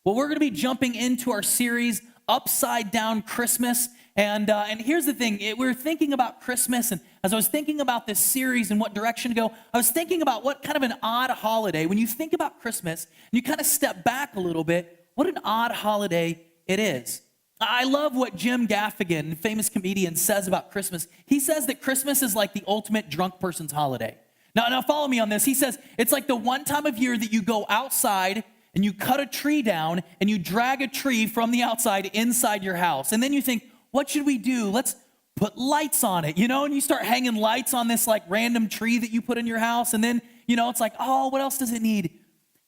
Well, we're going to be jumping into our series, Upside Down Christmas. And here's the thing. We're thinking about Christmas, and as I was thinking about this series and what direction to go, I was thinking about what kind of an odd holiday. When you think about Christmas, and you kind of step back a little bit, what an odd holiday it is. I love what Jim Gaffigan, famous comedian, says about Christmas. He says that Christmas is like the ultimate drunk person's holiday. Now follow me on this. He says it's like the one time of year that you go outside and you cut a tree down and you drag a tree from the outside inside your house. And then you think, what should we do? Let's put lights on it, and you start hanging lights on this like random tree that you put in your house. And then, it's like, oh, what else does it need?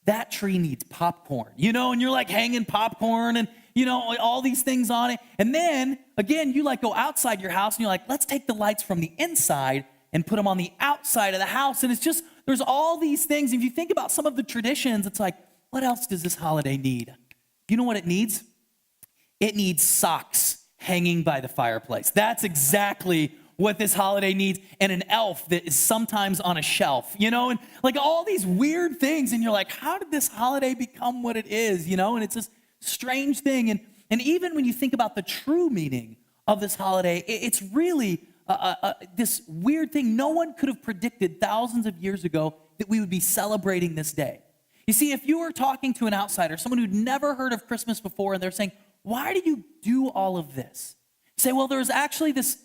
That tree needs popcorn, and you're like hanging popcorn and, all these things on it. And then again, you like go outside your house and you're like, let's take the lights from the inside and put them on the outside of the house. And it's just, there's all these things. If you think about some of the traditions, it's like, what else does this holiday need? You know what it needs? It needs socks hanging by the fireplace. That's exactly what this holiday needs. And an elf that is sometimes on a shelf, and like all these weird things. And you're like, how did this holiday become what it is? And it's this strange thing. And even when you think about the true meaning of this holiday, it's really this weird thing. No one could have predicted thousands of years ago that we would be celebrating this day. You see, if you were talking to an outsider, someone who'd never heard of Christmas before, and they're saying, why do you do all of this? You say, well, there was actually this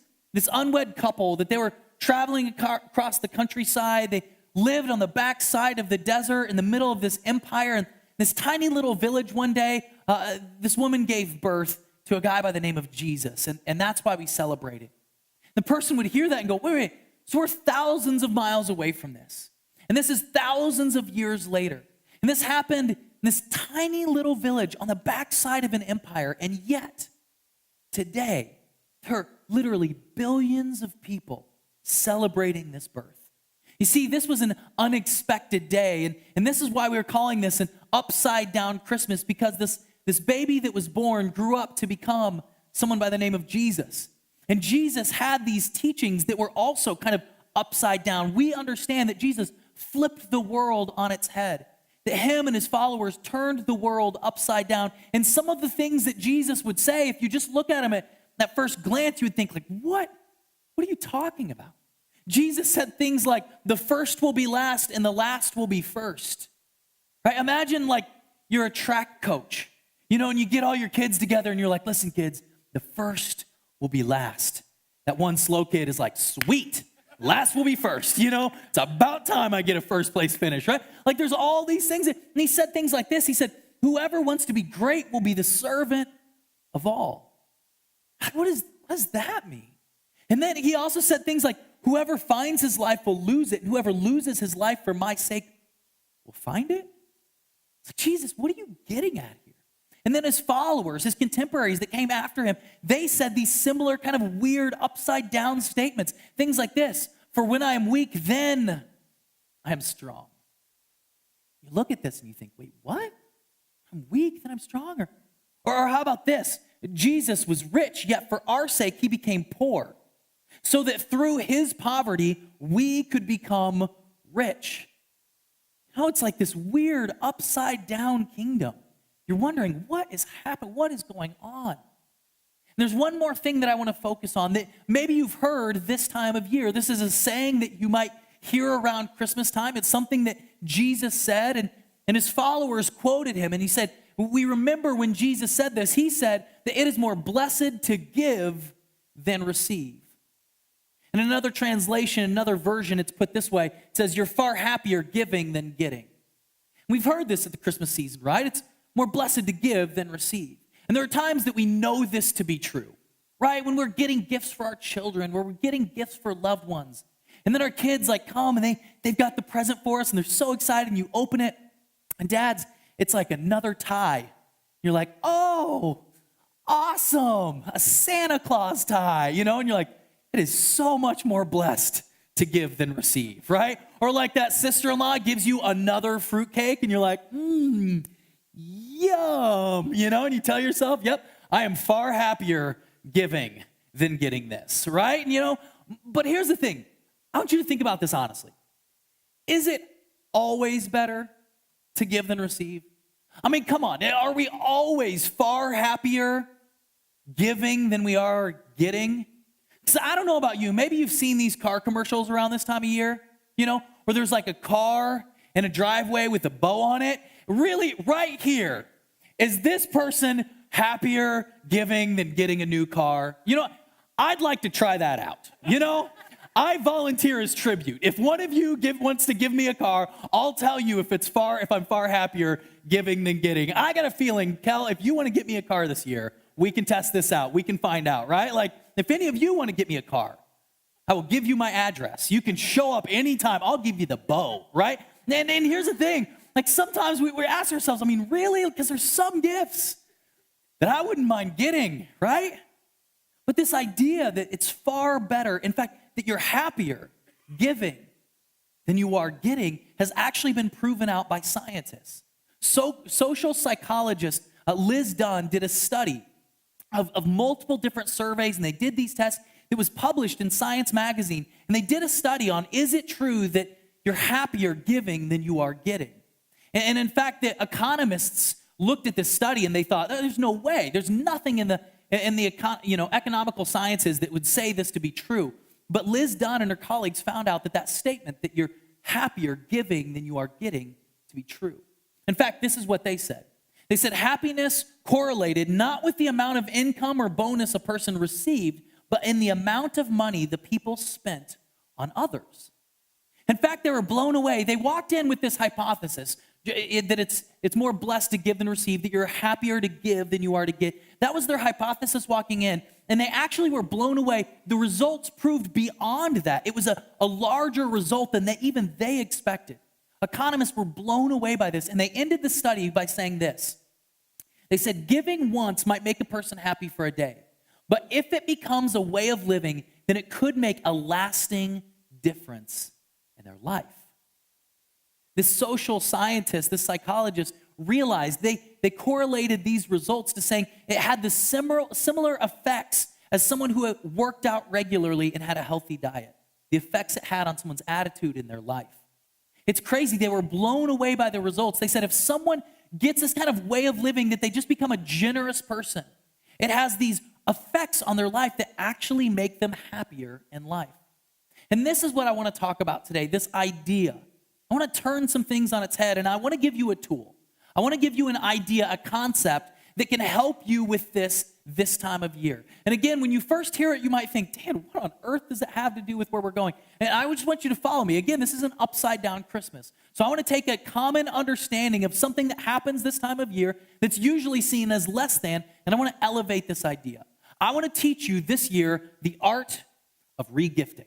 unwed couple that they were traveling across the countryside. They lived on the backside of the desert in the middle of this empire. And this tiny little village one day, this woman gave birth to a guy by the name of Jesus. And that's why we celebrate it. The person would hear that and go, wait, so we're thousands of miles away from this. And this is thousands of years later. And this happened in this tiny little village on the backside of an empire. And yet, today, there are literally billions of people celebrating this birth. You see, this was an unexpected day. And this is why we're calling this an upside down Christmas, because this baby that was born grew up to become someone by the name of Jesus. And Jesus had these teachings that were also kind of upside down. We understand that Jesus flipped the world on its head, that him and his followers turned the world upside down. And some of the things that Jesus would say, if you just look at him at first glance, you would think like, what are you talking about? Jesus said things like, the first will be last and the last will be first. Right? Imagine like you're a track coach, and you get all your kids together and you're like, listen, kids, the first will be last. That one slow kid is like, sweet, last will be first. It's about time I get a first place finish, right? Like there's all these things. And he said things like this. He said, whoever wants to be great will be the servant of all. What does that mean? And then he also said things like, whoever finds his life will lose it. And whoever loses his life for my sake will find it. So Jesus, what are you getting at here? And then his followers, his contemporaries that came after him, they said these similar kind of weird upside down statements. Things like this, for when I am weak, then I am strong. You look at this and you think, wait, what? I'm weak, then I'm stronger. Or how about this? Jesus was rich, yet for our sake he became poor, so that through his poverty we could become rich. It's like this weird upside down kingdom. You're wondering, what is happening? What is going on? And there's one more thing that I want to focus on that maybe you've heard this time of year. This is a saying that you might hear around Christmas time. It's something that Jesus said, and his followers quoted him. And he said, we remember when Jesus said this, he said that it is more blessed to give than receive. In another translation, another version, it's put this way. It says, you're far happier giving than getting. We've heard this at the Christmas season, right? It's more blessed to give than receive. And there are times that we know this to be true, right? When we're getting gifts for our children, where we're getting gifts for loved ones. And then our kids like come and they've got the present for us and they're so excited and you open it. And dads, it's like another tie. You're like, oh, awesome, a Santa Claus tie, and you're like, it is so much more blessed to give than receive, right? Or like that sister-in-law gives you another fruitcake and you're like, yum, and you tell yourself, yep, I am far happier giving than getting this, right? But here's the thing. I want you to think about this honestly. Is it always better to give than receive? I mean, come on, are we always far happier giving than we are getting? So I don't know about you. Maybe you've seen these car commercials around this time of year, where there's like a car in a driveway with a bow on it. Really, right here, is this person happier giving than getting a new car? I'd like to try that out. I volunteer as tribute. If one of you wants to give me a car, I'll tell you if I'm far happier giving than getting. I got a feeling, Kel, if you want to get me a car this year, we can test this out. We can find out, right? Like, if any of you want to get me a car, I will give you my address. You can show up anytime. I'll give you the bow, right? And here's the thing. Like, sometimes we ask ourselves, I mean, really? Because there's some gifts that I wouldn't mind getting, right? But this idea that it's far better, in fact, that you're happier giving than you are getting has actually been proven out by scientists. So, social psychologist Liz Dunn did a study of multiple different surveys, and they did these tests. It was published in Science magazine, and they did a study on, is it true that you're happier giving than you are getting? And in fact, the economists looked at this study and they thought, oh, there's no way. There's nothing in the economical sciences that would say this to be true. But Liz Dunn and her colleagues found out that statement that you're happier giving than you are getting to be true. In fact, this is what they said. They said happiness correlated not with the amount of income or bonus a person received, but in the amount of money the people spent on others. In fact, they were blown away. They walked in with this hypothesis that it's more blessed to give than receive, that you're happier to give than you are to get. That was their hypothesis walking in, and they actually were blown away. The results proved beyond that. It was a larger result than even they expected. Economists were blown away by this, and they ended the study by saying this. They said, giving once might make a person happy for a day, but if it becomes a way of living, then it could make a lasting difference in their life. This social scientist, this psychologist, realized they correlated these results to saying it had the similar effects as someone who had worked out regularly and had a healthy diet, the effects it had on someone's attitude in their life. It's crazy. They were blown away by the results. They said if someone gets this kind of way of living, that they just become a generous person, it has these effects on their life that actually make them happier in life. And this is what I want to talk about today, this idea. I want to turn some things on its head, and I want to give you a tool. I want to give you an idea, a concept that can help you with this time of year. And again, when you first hear it, you might think, Dan, what on earth does it have to do with where we're going? And I just want you to follow me. Again, this is an upside-down Christmas. So I want to take a common understanding of something that happens this time of year that's usually seen as less than, and I want to elevate this idea. I want to teach you this year the art of regifting,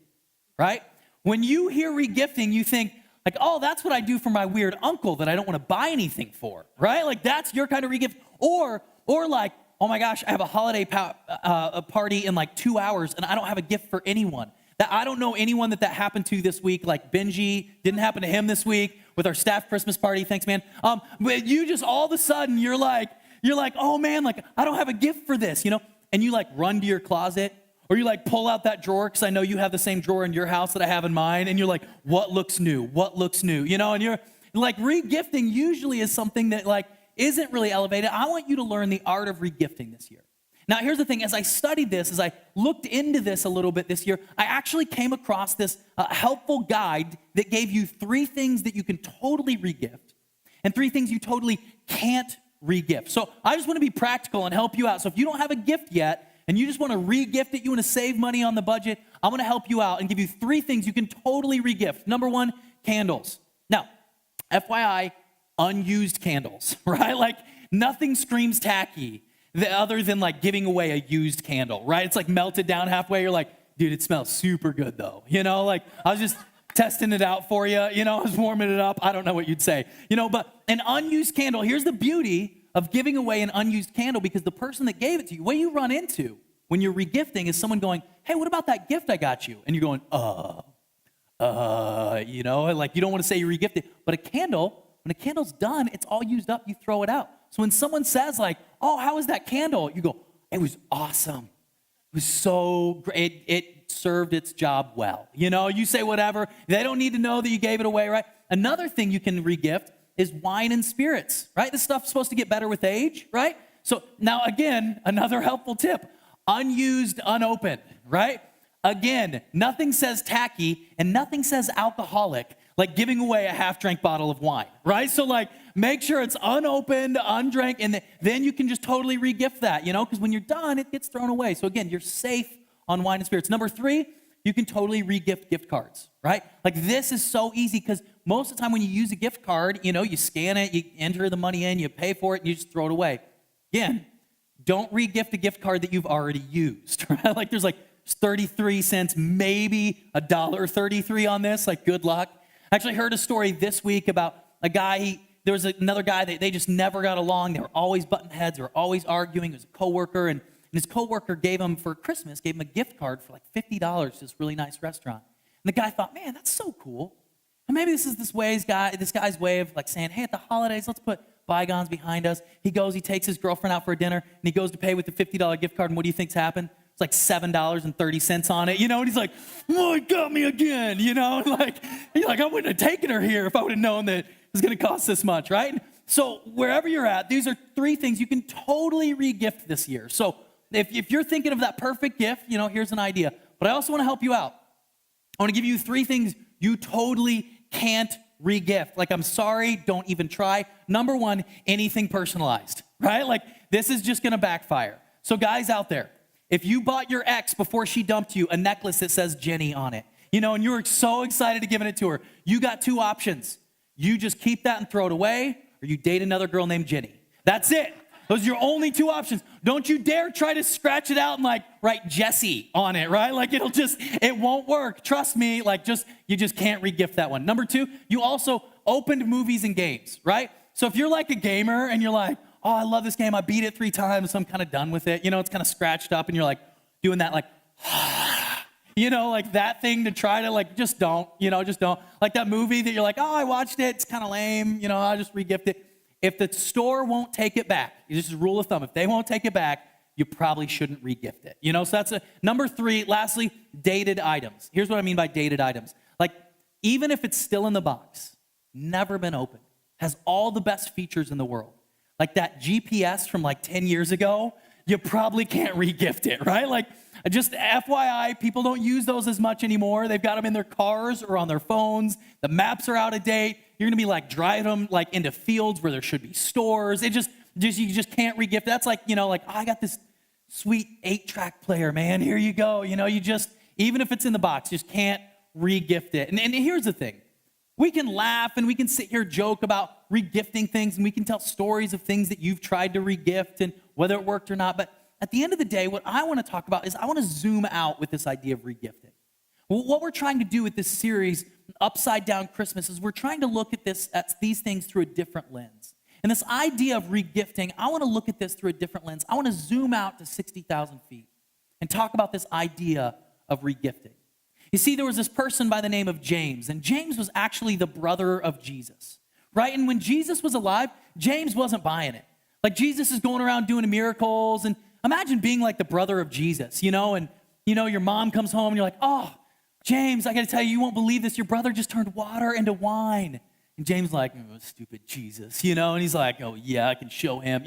right? When you hear regifting, you think, like, oh, that's what I do for my weird uncle that I don't want to buy anything for, right? Like, that's your kind of regift. Or like, oh my gosh, I have a holiday party in like 2 hours and I don't have a gift for anyone. That I don't know anyone that happened to this week, like Benji, didn't happen to him this week with our staff Christmas party. Thanks, man. But you just all of a sudden, you're like, oh man, like, I don't have a gift for this, And you like run to your closet, or you like pull out that drawer, because I know you have the same drawer in your house that I have in mine, and you're like, what looks new? What looks new? And you're like, regifting usually is something that like isn't really elevated. I want you to learn the art of regifting this year. Now, here's the thing. As I studied this, as I looked into this a little bit this year, I actually came across this helpful guide that gave you 3 things that you can totally regift and 3 things you totally can't regift. So I just want to be practical and help you out. So if you don't have a gift yet, and you just want to regift it, you want to save money on the budget, I'm going to help you out and give you 3 things you can totally regift. Number 1, candles. Now, FYI, unused candles, right? Like, nothing screams tacky other than like giving away a used candle, right? It's like melted down halfway. You're like, dude, it smells super good though. Like, I was just testing it out for you. I was warming it up. I don't know what you'd say. But an unused candle, here's the beauty of giving away an unused candle, because the person that gave it to you, what you run into when you're regifting is someone going, hey, what about that gift I got you? And you're going, like you don't want to say you regifted. But a candle, when a candle's done, it's all used up, you throw it out. So when someone says like, oh, how was that candle? You go, it was awesome. It was so great. It served its job well. You say whatever. They don't need to know that you gave it away, right? Another thing you can regift is wine and spirits, right? This stuff's supposed to get better with age, right? So now again, another helpful tip, unused, unopened, right? Again, nothing says tacky and nothing says alcoholic like giving away a half-drank bottle of wine, right? So like make sure it's unopened, undrank, and then you can just totally re-gift that, because when you're done, it gets thrown away. So again, you're safe on wine and spirits. Number 3, you can totally re-gift gift cards, right? Like this is so easy because most of the time when you use a gift card, you scan it, you enter the money in, you pay for it, and you just throw it away. Again, don't re-gift a gift card that you've already used, right? Like there's like 33 cents, maybe $1.33 on this, like good luck. I actually heard a story this week about a guy, there was another guy that they just never got along. They were always butting heads, they were always arguing. It was a coworker, and his coworker gave him a gift card for like $50 to this really nice restaurant. And the guy thought, man, that's so cool. And maybe this is this guy's way of like saying, hey, at the holidays, let's put bygones behind us. He takes his girlfriend out for a dinner, and he goes to pay with the $50 gift card, and what do you think's happened? It's like $7.30 on it, and he's like, oh, he got me again, like, he's like, I wouldn't have taken her here if I would have known that it was going to cost this much, right? So wherever you're at, these are 3 things you can totally re-gift this year. So if you're thinking of that perfect gift, here's an idea. But I also want to help you out. I want to give you 3 things you totally can't re-gift. Like, I'm sorry, don't even try. Number 1, anything personalized, right? Like, this is just going to backfire. So guys out there, if you bought your ex before she dumped you a necklace that says Jenny on it, and you were so excited to give it to her, you got 2 options. You just keep that and throw it away, or you date another girl named Jenny. That's it. Those are your only 2 options. Don't you dare try to scratch it out and like write Jesse on it, right? Like it won't work. Trust me, you just can't re-gift that one. Number 2, you also opened movies and games, right? So if you're like a gamer and you're like, oh, I love this game, I beat it 3 times, so I'm kind of done with it. It's kind of scratched up and you're like doing that like, like that thing to try to like, just don't. Like that movie that you're like, oh, I watched it, it's kind of lame, I'll just re-gift it. If the store won't take it back, this is a rule of thumb, if they won't take it back, you probably shouldn't re-gift it. So that's number 3. Lastly, dated items. Here's what I mean by dated items. Like, even if it's still in the box, never been opened, has all the best features in the world, like that GPS from like 10 years ago, you probably can't re-gift it, right? Like, just FYI, people don't use those as much anymore. They've got them in their cars or on their phones. The maps are out of date. You're gonna be like driving them like into fields where there should be stores. You just can't re-gift. That's like, like, oh, I got this sweet 8-track player, man. Here you go. You just, even if it's in the box, just can't re-gift it. And here's the thing. We can laugh and we can sit here joke about re-gifting things, and we can tell stories of things that you've tried to re-gift and whether it worked or not. But at the end of the day, what I want to talk about is I want to zoom out with this idea of re-gifting. What we're trying to do with this series, Upside Down Christmas, is we're trying to look at these things through a different lens. And this idea of re-gifting, I want to look at this through a different lens. I want to zoom out to 60,000 feet and talk about this idea of re-gifting. You see, there was this person by the name of James, and James was actually the brother of Jesus, right? And when Jesus was alive, James wasn't buying it. Like, Jesus is going around doing miracles, and imagine being like the brother of Jesus, and your mom comes home and you're like, oh, James, I got to tell you, you won't believe this. Your brother just turned water into wine. And James is like, oh, stupid Jesus, and he's like, oh yeah, I can show him,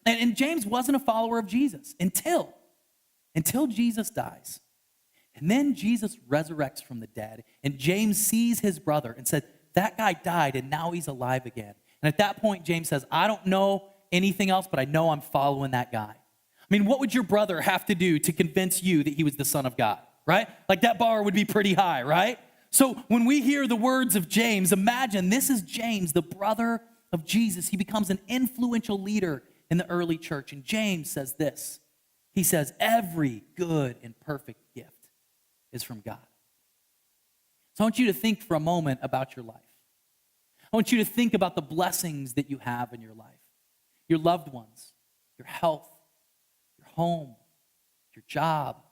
And James wasn't a follower of Jesus until Jesus dies. And then Jesus resurrects from the dead, and James sees his brother and said, that guy died and now he's alive again. And at that point, James says, I don't know anything else, but I know I'm following that guy. I mean, what would your brother have to do to convince you that he was the Son of God, right? Like, that bar would be pretty high, right? So when we hear the words of James, imagine this is James, the brother of Jesus. He becomes an influential leader in the early church. And James says this. He says, every good and perfect gift is from God. So I want you to think for a moment about your life. I want you to think about the blessings that you have in your life. Your loved ones, your health, your home, your job,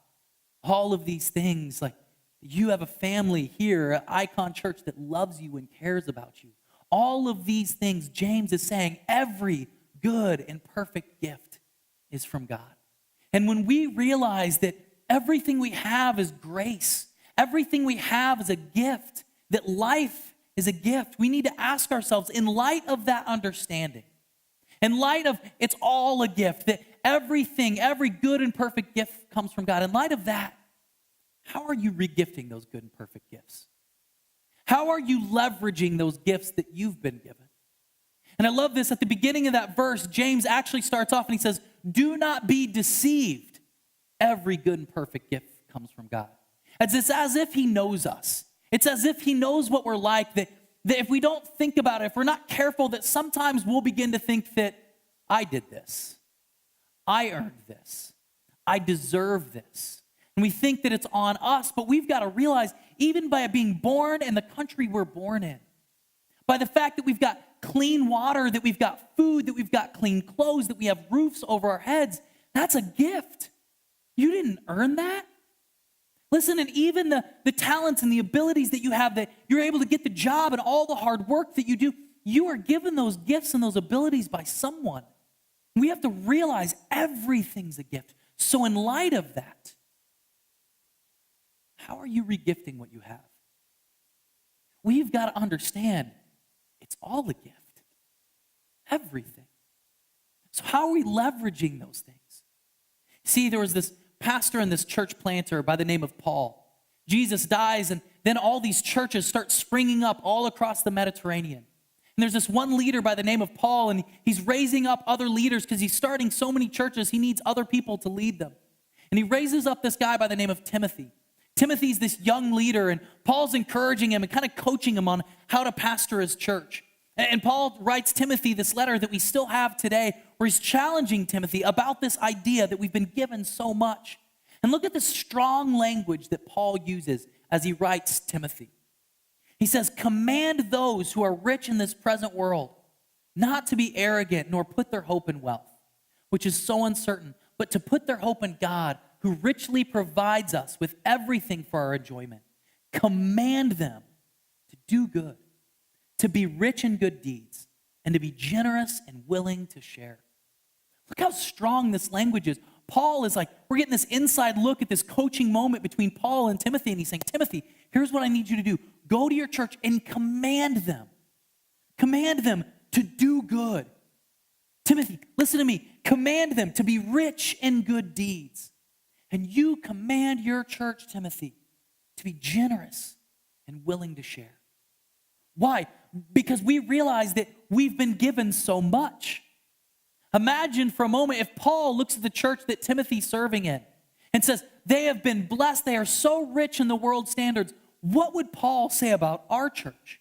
all of these things. Like, you have a family here at Icon Church that loves you and cares about you. All of these things, James is saying, every good and perfect gift is from God. And when we realize that everything we have is grace, everything we have is a gift, that life is a gift. We need to ask ourselves, in light of that understanding, in light of it's all a gift, that everything, every good and perfect gift comes from God, in light of that, how are you regifting those good and perfect gifts? How are you leveraging those gifts that you've been given? And I love this. At the beginning of that verse, James actually starts off and he says, do not be deceived. Every good and perfect gift comes from God. It's as if he knows us. It's as if he knows what we're like, that if we don't think about it, if we're not careful, that sometimes we'll begin to think that I did this. I earned this. I deserve this. And we think that it's on us, but we've got to realize, even by being born in the country we're born in, by the fact that we've got clean water, that we've got food, that we've got clean clothes, that we have roofs over our heads, that's a gift. You didn't earn that. Listen, and even the talents and the abilities that you have, that you're able to get the job and all the hard work that you do, you are given those gifts and those abilities by someone. We have to realize everything's a gift. So in light of that, how are you regifting what you have? We've got to understand it's all a gift. Everything. So how are we leveraging those things? See, there was this pastor and this church planter by the name of Paul. Jesus dies, and then all these churches start springing up all across the Mediterranean. And there's this one leader by the name of Paul, and he's raising up other leaders because he's starting so many churches, he needs other people to lead them. And he raises up this guy by the name of Timothy. Timothy's this young leader, and Paul's encouraging him and kind of coaching him on how to pastor his church. And Paul writes Timothy this letter that we still have today, where he's challenging Timothy about this idea that we've been given so much. And look at the strong language that Paul uses as he writes Timothy. He says, command those who are rich in this present world not to be arrogant nor put their hope in wealth, which is so uncertain, but to put their hope in God, who richly provides us with everything for our enjoyment. Command them to do good, to be rich in good deeds, and to be generous and willing to share. Look how strong this language is. Paul is like, we're getting this inside look at this coaching moment between Paul and Timothy, and he's saying, Timothy, here's what I need you to do. Go to your church and command them. Command them to do good. Timothy, listen to me. Command them to be rich in good deeds. And you command your church, Timothy, to be generous and willing to share. Why? Because we realize that we've been given so much. Imagine for a moment if Paul looks at the church that Timothy's serving in and says, they have been blessed, they are so rich in the world standards. What would Paul say about our church?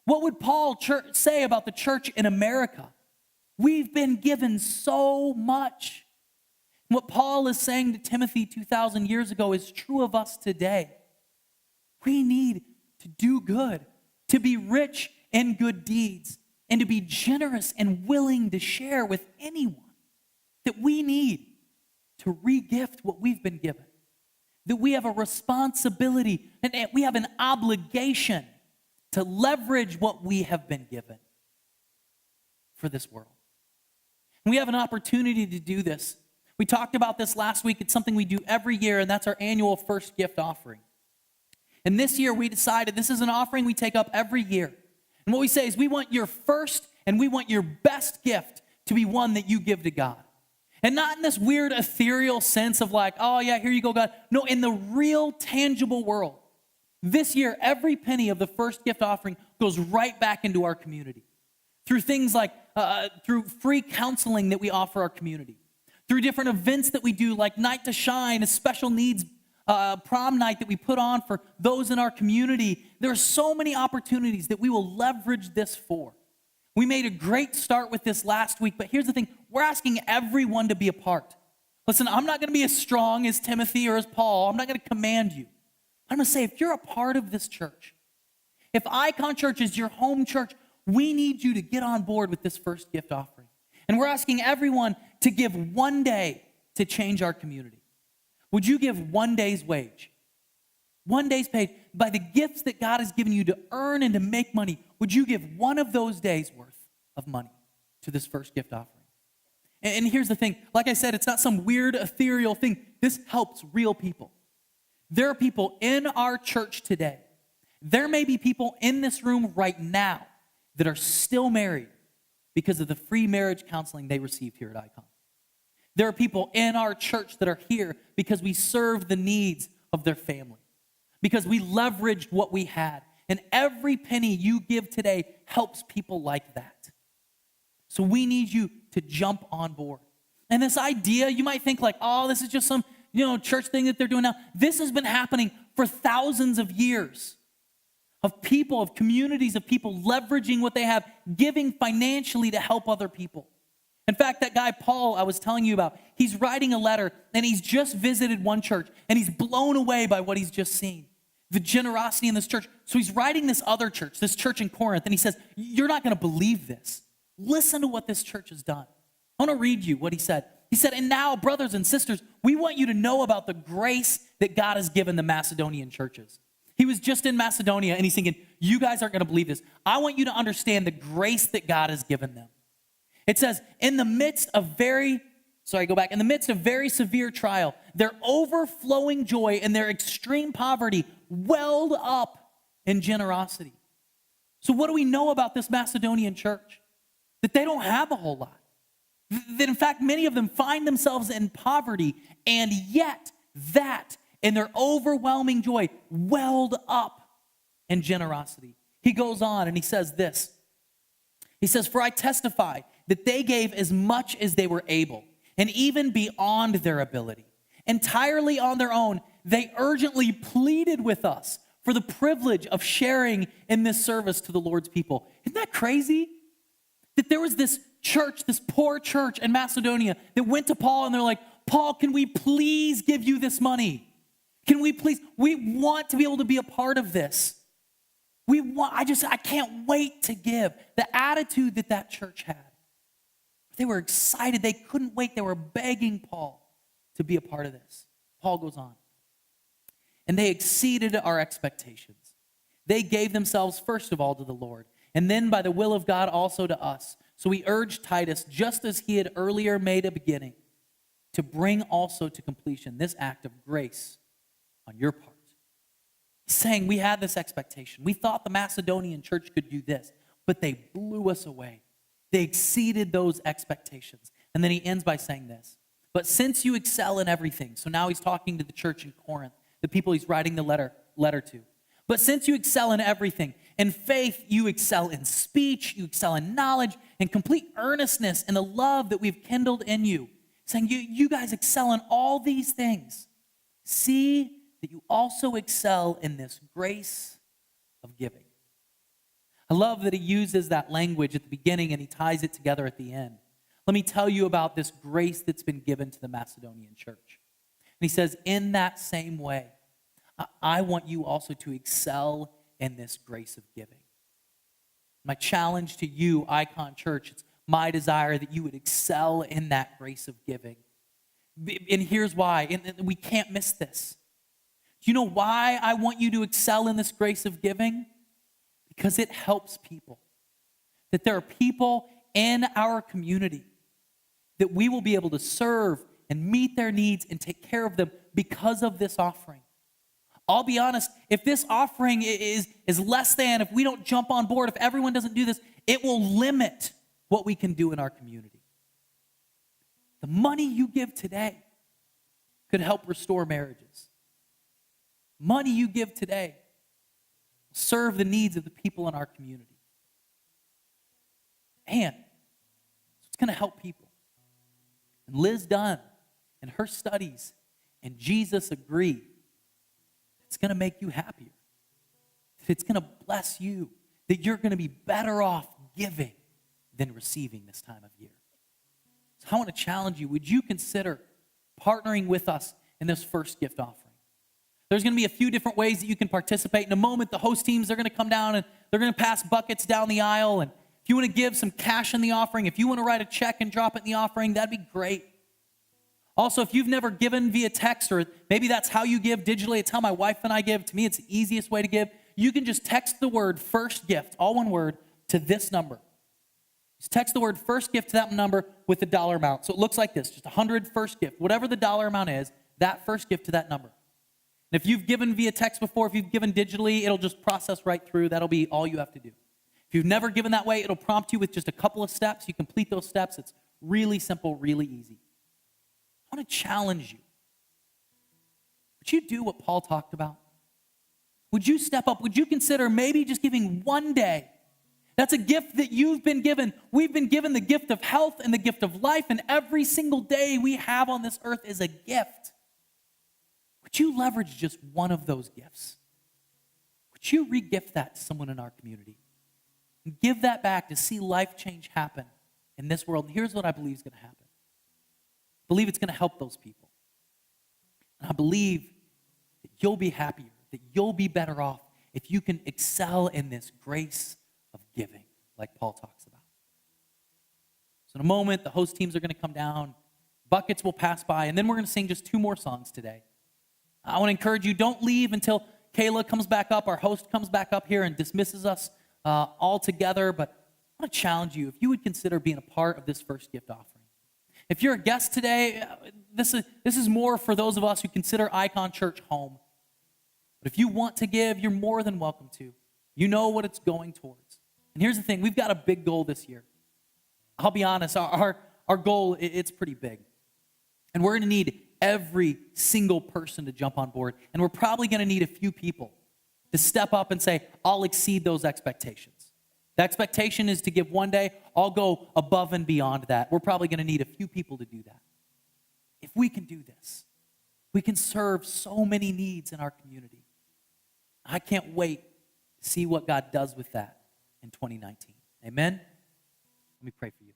What would Paul say about the church in America? We've been given so much. What Paul is saying to Timothy 2,000 years ago is true of us today. We need to do good, to be rich in good deeds, and to be generous and willing to share with anyone that we need to regift what we've been given. That we have a responsibility and we have an obligation to leverage what we have been given for this world. And we have an opportunity to do this. We talked about this last week. It's something we do every year, and that's our annual first gift offering. And this year we decided this is an offering we take up every year. And what we say is we want your first and we want your best gift to be one that you give to God. And not in this weird ethereal sense of like, oh yeah, here you go, God. No, in the real tangible world. This year, every penny of the first gift offering goes right back into our community. Through things like, through free counseling that we offer our community. Through different events that we do, like Night to Shine, a special needs prom night that we put on for those in our community. There are so many opportunities that we will leverage this for. We made a great start with this last week, but here's the thing. We're asking everyone to be a part. Listen, I'm not going to be as strong as Timothy or as Paul. I'm not going to command you. I'm going to say, if you're a part of this church, if Icon Church is your home church, we need you to get on board with this first gift offering. And we're asking everyone to give one day to change our community. Would you give one day's wage? One day's paid by the gifts that God has given you to earn and to make money. Would you give one of those days worth of money to this first gift offering? And here's the thing. Like I said, it's not some weird ethereal thing. This helps real people. There are people in our church today There may be people in this room right now that are still married because of the free marriage counseling they received here at Icon. There are people in our church that are here because we served the needs of their family, because we leveraged what we had. And every penny you give today helps people like that. So we need you to jump on board. And this idea, you might think like, oh, this is just some, church thing that they're doing now. This has been happening for thousands of years of people, of communities of people leveraging what they have, giving financially to help other people. In fact, that guy Paul I was telling you about, he's writing a letter and he's just visited one church and he's blown away by what he's just seen. The generosity in this church. So he's writing this other church, this church in Corinth, and he says, you're not going to believe this. Listen to what this church has done. I want to read you what he said. He said, and now, brothers and sisters, we want you to know about the grace that God has given the Macedonian churches. He was just in Macedonia and he's thinking, you guys aren't going to believe this. I want you to understand the grace that God has given them. It says, in the midst of very severe trial, their overflowing joy and their extreme poverty welled up in generosity. So what do we know about this Macedonian church? That they don't have a whole lot. That in fact, many of them find themselves in poverty, and yet that in their overwhelming joy welled up in generosity. He goes on and he says this. He says, for I testify that they gave as much as they were able, and even beyond their ability. Entirely on their own, they urgently pleaded with us for the privilege of sharing in this service to the Lord's people. Isn't that crazy? That there was this church, this poor church in Macedonia that went to Paul and they're like, Paul, can we please give you this money? We want to be able to be a part of this. I can't wait to give. The attitude that church had. They were excited. They couldn't wait. They were begging Paul to be a part of this. Paul goes on. And they exceeded our expectations. They gave themselves first of all to the Lord, and then by the will of God also to us. So we urged Titus, just as he had earlier made a beginning, to bring also to completion this act of grace on your part. He's saying we had this expectation. We thought the Macedonian church could do this, but they blew us away. They exceeded those expectations. And then he ends by saying this. But since you excel in everything, so now he's talking to the church in Corinth, the people he's writing the letter to. But since you excel in everything, in faith you excel in speech, you excel in knowledge, and complete earnestness and the love that we've kindled in you. Saying you guys excel in all these things. See that you also excel in this grace of giving. I love that he uses that language at the beginning and he ties it together at the end. Let me tell you about this grace that's been given to the Macedonian church. And he says, in that same way, I want you also to excel in this grace of giving. My challenge to you, Icon Church, it's my desire that you would excel in that grace of giving. And here's why, and we can't miss this. Do you know why I want you to excel in this grace of giving? Because it helps people. That there are people in our community that we will be able to serve and meet their needs and take care of them because of this offering. I'll be honest, if this offering is less than, if we don't jump on board, if everyone doesn't do this, it will limit what we can do in our community. The money you give today could help restore marriages. Money you give today will serve the needs of the people in our community. And it's going to help people. And Liz Dunn and her studies and Jesus agree it's going to make you happier. That it's going to bless you. That you're going to be better off giving than receiving this time of year. So I want to challenge you. Would you consider partnering with us in this first gift offering? There's going to be a few different ways that you can participate. In a moment, the host teams, they're going to come down and they're going to pass buckets down the aisle. And if you want to give some cash in the offering, if you want to write a check and drop it in the offering, that'd be great. Also, if you've never given via text, or maybe that's how you give digitally, it's how my wife and I give. To me, it's the easiest way to give. You can just text the word first gift, all one word, to this number. Just text the word first gift to that number with the dollar amount. So it looks like this, just 100 first gift. Whatever the dollar amount is, that first gift to that number. And if you've given via text before, if you've given digitally, it'll just process right through. That'll be all you have to do. If you've never given that way, it'll prompt you with just a couple of steps. You complete those steps. It's really simple, really easy. I want to challenge you. Would you do what Paul talked about? Would you step up? Would you consider maybe just giving one day? That's a gift that you've been given. We've been given the gift of health and the gift of life, and every single day we have on this earth is a gift. Would you leverage just one of those gifts? Would you re-gift that to someone in our community? And give that back to see life change happen in this world. And here's what I believe is going to happen. I believe it's going to help those people. And I believe that you'll be happier, that you'll be better off if you can excel in this grace of giving, like Paul talks about. So in a moment, the host teams are going to come down, buckets will pass by, and then we're going to sing just 2 more songs today. I want to encourage you, don't leave until Kayla comes back up, our host comes back up here and dismisses us all together, but I want to challenge you, if you would consider being a part of this first gift offering. If you're a guest today, this is more for those of us who consider Icon Church home. But if you want to give, you're more than welcome to. You know what it's going towards. And here's the thing, we've got a big goal this year. I'll be honest, our goal, it's pretty big. And we're going to need every single person to jump on board. And we're probably going to need a few people to step up and say, I'll exceed those expectations. The expectation is to give one day. I'll go above and beyond that. We're probably going to need a few people to do that. If we can do this, we can serve so many needs in our community. I can't wait to see what God does with that in 2019. Amen? Let me pray for you.